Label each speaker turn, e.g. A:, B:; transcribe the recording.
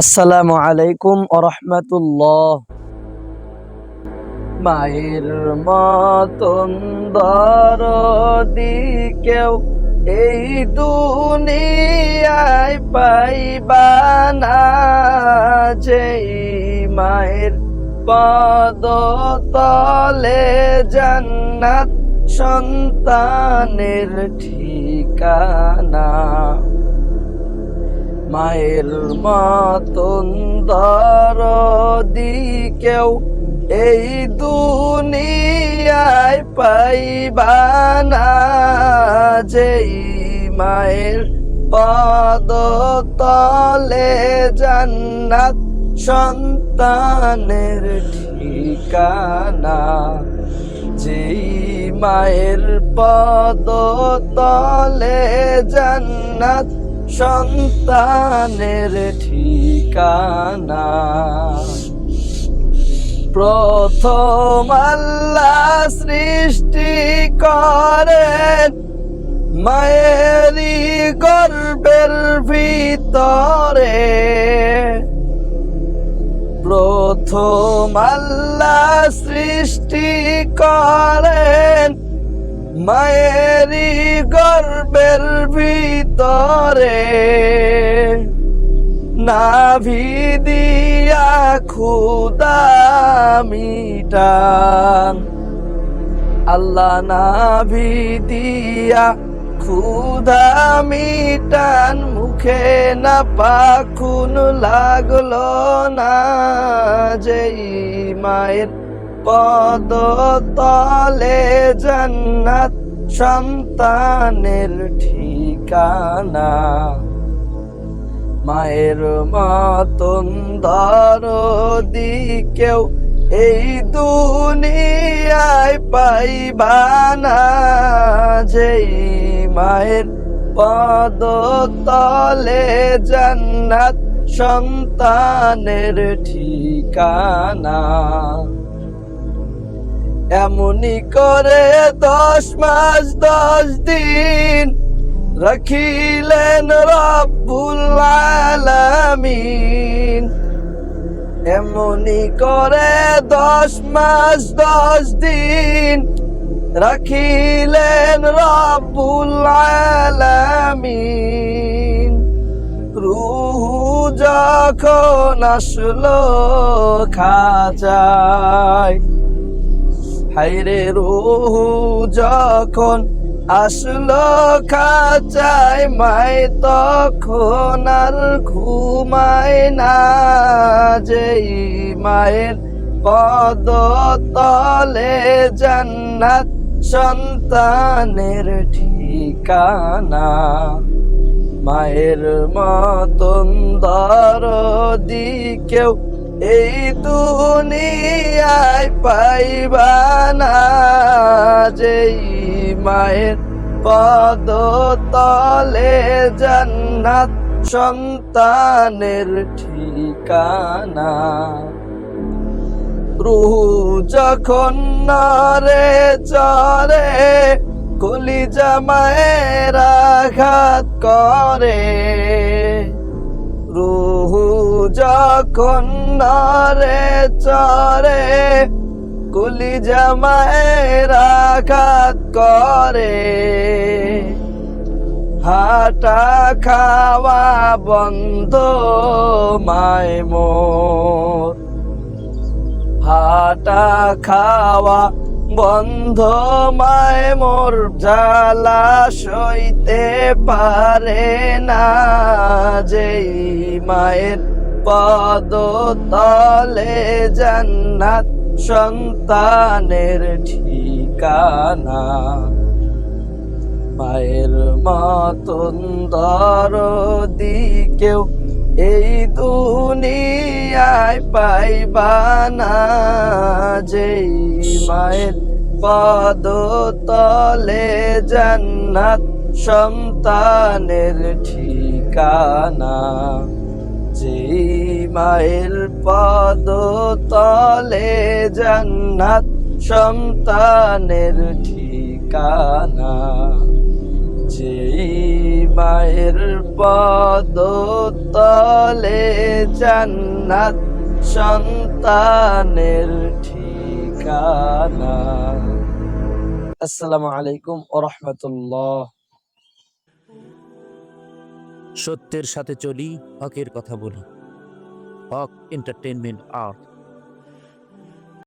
A: আসসালামু আলাইকুম ওয়া রাহমাতুল্লাহ। মায়ের মতন দরদি কেউ এই দুনিয়ায় পাইবা না, যেই মায়ের পদ তলে জান্নাত সন্তানের ঠিকানা। মায়ের মতন দরদি কেউ এই দুনিয়ায় পাইবা না, যেই মায়ের পদ তলে জান্নাত সন্তানের ঠিকানা। যেই মায়ের পদ তলে জান্নাত সন্তানের ঠিকানা। প্রথম আল্লাহ সৃষ্টি করেন মায়েরই গর্ভের ভিতরে। প্রথম আল্লাহ সৃষ্টি করেন মায়েরই গর্ভের ভিতরে। নাভি দিয়া খুদা মিটান, আল্লাহ নাভি দিয়া ক্ষুধা মিটান। মুখে না পাখুন লাগলো না, যেই মায়ের পদ তলে জান্নাত সন্তানের ঠিকানা। মায়ের মতন দরদি কেউ এই দুনিয়ায় পাইবা না, যেই মায়ের পদ তলে জান্নাত সন্তানের ঠিকানা। এমনি করে 10 মাস 10 দিন রাখিলেন রব্বুল আলামিন। এমনি করে 10 মাস 10 দিন রাখিলেন রব্বুল আলামিন। রূহ যখন আসলো খাজায়, হায়রে রূহ যখন আসলো খাঁচায়, মায় তখন আর ঘুমায় না, যেই মায়ের পদ তলে জান্নাত সন্তানের ঠিকানা। মায়ের মতন দরদি কেউ এই দুনিয়ায় পাইবা না, যেই মায়ের পদ তলে জান্নাত সন্তানের ঠিকানা। রূহ যখন নরে চরে কলিজা মায়ের আঘাত করে। রূহ যখন নরে চরে কলিজা মায়ের আঘাত করে। হাঁটা খাওয়া বন্ধ মায় মোর, হাঁটা খাওয়া বন্ধ মায় মোর। জ্বালা সইতে পারে না, যেই মায়ের পদ তলে জান্নাত সন্তানের ঠিকানা। মায়ের মতন দরদি কেউ এই দুনিয়ায় পাইবা না, যেই মায়ের পদ তলে জান্নাত সন্তানের ঠিকানা। যেই মায়ের পদ তলে জান্নাত সন্তানের ঠিকানা। যেই মায়ের পদতলে জান্নাত সন্তানের ঠিকানা। আসসালামু আলাইকুম ওয়া রাহমাতুল্লাহ।
B: সত্যের সাথে চলি, হকের কথা বলি। হক এন্টারটেইনমেন্ট আর্ট।